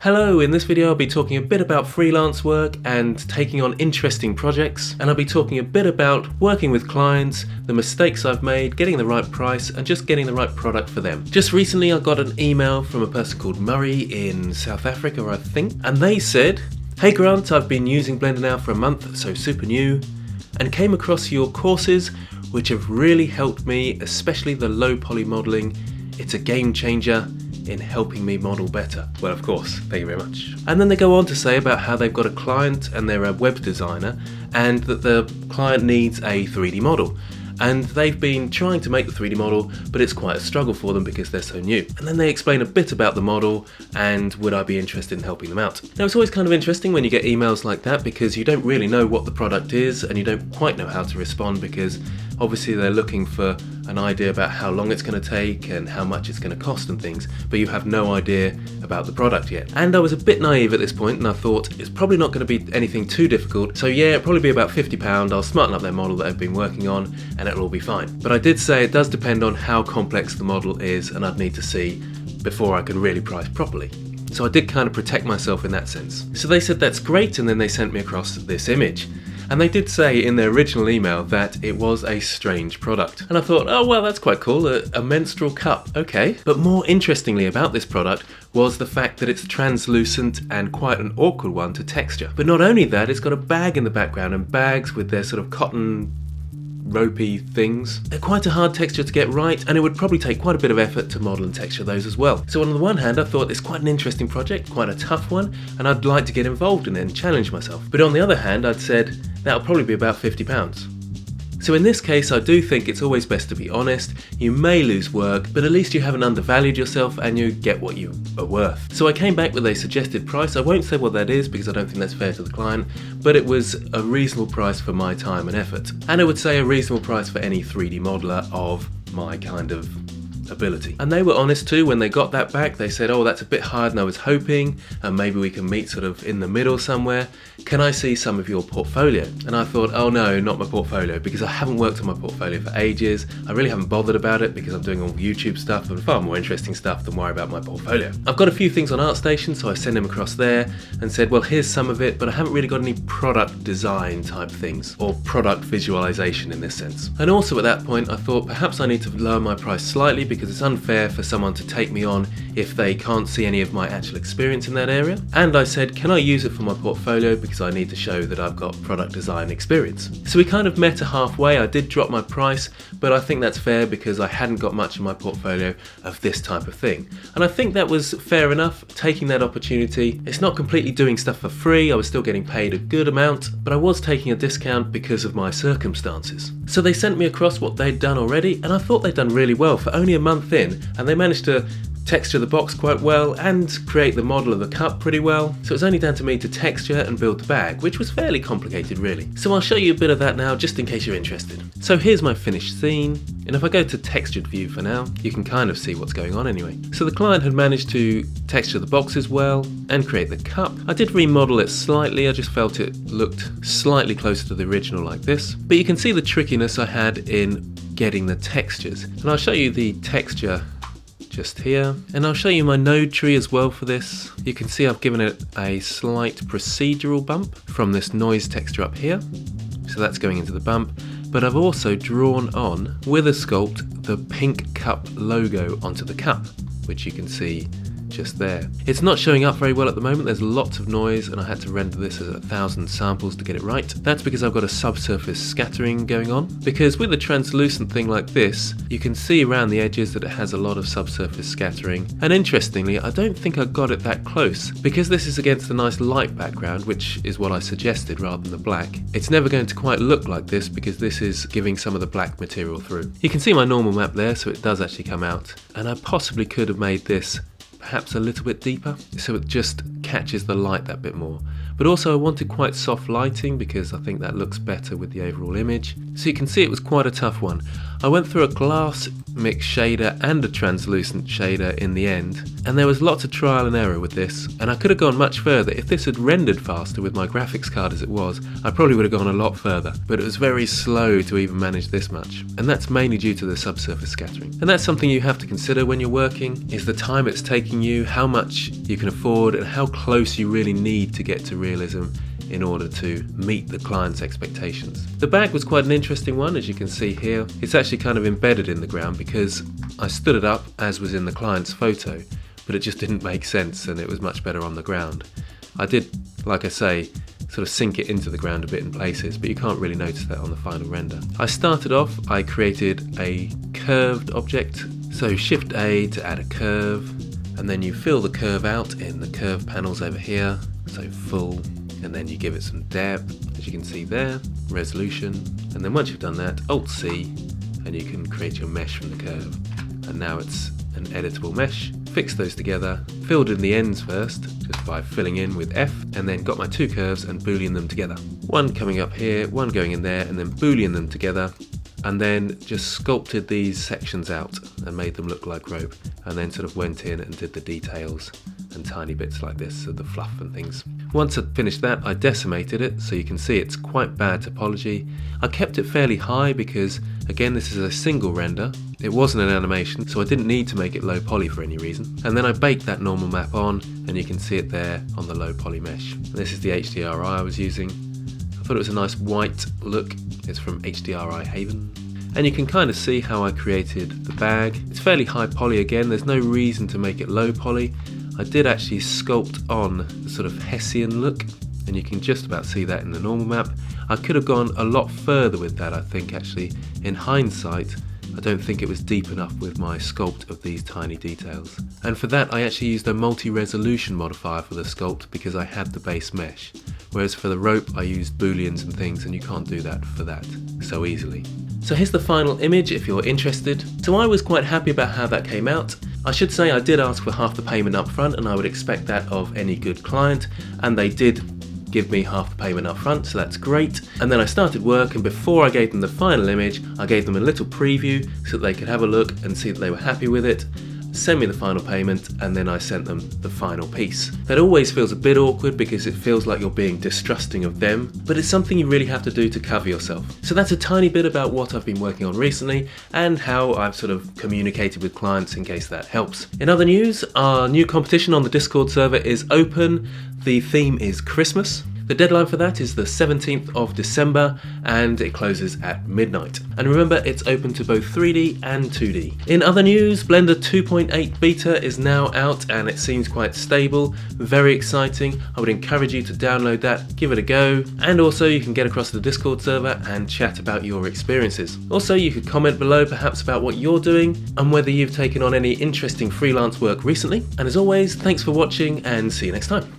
Hello, in this video I'll be talking a bit about freelance work and taking on interesting projects, and I'll be talking a bit about working with clients, the mistakes I've made, getting the right price and just getting the right product for them. Just recently I got an email from a person called Murray in South Africa, I think, and they said, "Hey Grant, I've been using Blender now for a month, so super new, and came across your courses which have really helped me, especially the low poly modeling. It's a game changer in helping me model better." Well, of course, thank you very much. And then they go on to say about how they've got a client and they're a web designer and that the client needs a 3D model. And they've been trying to make the 3D model, but it's quite a struggle for them because they're so new. And then they explain a bit about the model and would I be interested in helping them out. Now it's always kind of interesting when you get emails like that because you don't really know what the product is and you don't quite know how to respond because obviously they're looking for an idea about how long it's going to take and how much it's going to cost and things, but you have no idea about the product yet. And I was a bit naive at this point and I thought it's probably not going to be anything too difficult, so yeah, it'll probably be about £50, I'll smarten up their model that I've been working on and it'll all be fine. But I did say it does depend on how complex the model is and I'd need to see before I can really price properly. So I did kind of protect myself in that sense. So they said that's great and then they sent me across this image. And they did say in their original email that it was a strange product. And I thought, oh well, that's quite cool, a menstrual cup, okay. But more interestingly about this product was the fact that it's translucent and quite an awkward one to texture. But not only that, it's got a bag in the background and bags with their sort of cotton ropey things. They're quite a hard texture to get right and it would probably take quite a bit of effort to model and texture those as well. So on the one hand I thought it's quite an interesting project, quite a tough one, and I'd like to get involved in it and challenge myself. But on the other hand I'd said that'll probably be about £50. So in this case I do think it's always best to be honest. You may lose work, but at least you haven't undervalued yourself and you get what you are worth. So I came back with a suggested price. I won't say what that is because I don't think that's fair to the client, but it was a reasonable price for my time and effort. And I would say a reasonable price for any 3D modeler of my kind of ability. And they were honest too when they got that back. They said, oh, that's a bit hard and I was hoping maybe we can meet sort of in the middle somewhere. Can I see some of your portfolio? And I thought, oh no, not my portfolio, because I haven't worked on my portfolio for ages. I really haven't bothered about it because I'm doing all YouTube stuff and far more interesting stuff than worry about my portfolio. I've got a few things on ArtStation, so I sent them across there and said, well, here's some of it, but I haven't really got any product design type things or product visualization in this sense. And also at that point, I thought perhaps I need to lower my price slightly because it's unfair for someone to take me on if they can't see any of my actual experience in that area. And I said, can I use it for my portfolio because I need to show that I've got product design experience. So we kind of met halfway. I did drop my price, but I think that's fair because I hadn't got much in my portfolio of this type of thing. And I think that was fair enough, taking that opportunity. It's not completely doing stuff for free. I was still getting paid a good amount, but I was taking a discount because of my circumstances. So they sent me across what they'd done already, and I thought they'd done really well for only a month in, and they managed to texture the box quite well and create the model of the cup pretty well. So it's only down to me to texture and build the bag, which was fairly complicated really. So I'll show you a bit of that now just in case you're interested. So here's my finished scene, and if I go to textured view for now, you can kind of see what's going on anyway. So the client had managed to texture the boxes well and create the cup. I did remodel it slightly, I just felt it looked slightly closer to the original like this. But you can see the trickiness I had in getting the textures. And I'll show you the texture just here, and I'll show you my node tree as well for this. You can see I've given it a slight procedural bump from this noise texture up here, so that's going into the bump, but I've also drawn on with a sculpt the pink cup logo onto the cup, which you can see just there. It's not showing up very well at the moment, there's lots of noise and I had to render this as 1,000 samples to get it right. That's because I've got a subsurface scattering going on, because with a translucent thing like this you can see around the edges that it has a lot of subsurface scattering, and interestingly I don't think I got it that close because this is against a nice light background, which is what I suggested rather than the black. It's never going to quite look like this because this is giving some of the black material through. You can see my normal map there, so it does actually come out, and I possibly could have made this perhaps a little bit deeper so it just catches the light that bit more. But also I wanted quite soft lighting because I think that looks better with the overall image. So you can see it was quite a tough one. I went through a glass mix shader and a translucent shader in the end, and there was lots of trial and error with this, and I could have gone much further. If this had rendered faster with my graphics card as it was, I probably would have gone a lot further, but it was very slow to even manage this much, and that's mainly due to the subsurface scattering. And that's something you have to consider when you're working, is the time it's taking you, how much you can afford, and how close you really need to get to realism in order to meet the client's expectations. The bag was quite an interesting one, as you can see here. It's actually kind of embedded in the ground because I stood it up as was in the client's photo, but it just didn't make sense and it was much better on the ground. I did, like I say, sort of sink it into the ground a bit in places, but you can't really notice that on the final render. I started off, I created a curved object, so Shift A to add a curve, and then you fill the curve out in the curve panels over here, so full, and then you give it some depth, as you can see there, resolution, and then once you've done that, Alt-C, and you can create your mesh from the curve. And now it's an editable mesh. Fix those together, filled in the ends first, just by filling in with F, and then got my two curves and boolean them together. One coming up here, one going in there, and then boolean them together, and then just sculpted these sections out and made them look like rope, and then sort of went in and did the details and tiny bits like this of the fluff and things. Once I'd finished that, I decimated it, so you can see it's quite bad topology. I kept it fairly high because, again, this is a single render. It wasn't an animation, so I didn't need to make it low poly for any reason. And then I baked that normal map on, and you can see it there on the low poly mesh. And this is the HDRI I was using. I thought it was a nice white look. It's from HDRI Haven. And you can kind of see how I created the bag. It's fairly high poly again, there's no reason to make it low poly. I did actually sculpt on the sort of Hessian look, and you can just about see that in the normal map. I could have gone a lot further with that, I think, actually. In hindsight, I don't think it was deep enough with my sculpt of these tiny details. And for that, I actually used a multi-resolution modifier for the sculpt because I had the base mesh. Whereas for the rope, I used booleans and things, and you can't do that for that so easily. So here's the final image if you're interested. So I was quite happy about how that came out. I should say I did ask for half the payment up front, and I would expect that of any good client, and they did give me half the payment up front, so that's great. And then I started work, and before I gave them the final image, I gave them a little preview so that they could have a look and see that they were happy with it, send me the final payment, and then I sent them the final piece. That always feels a bit awkward because it feels like you're being distrusting of them, but it's something you really have to do to cover yourself. So that's a tiny bit about what I've been working on recently and how I've sort of communicated with clients in case that helps. In other news, our new competition on the Discord server is open. The theme is Christmas. The deadline for that is the 17th of December and it closes at midnight. And remember, it's open to both 3D and 2D. In other news, Blender 2.8 beta is now out and it seems quite stable, very exciting. I would encourage you to download that, give it a go, and also you can get across to the Discord server and chat about your experiences. Also, you could comment below perhaps about what you're doing and whether you've taken on any interesting freelance work recently. And as always, thanks for watching and see you next time.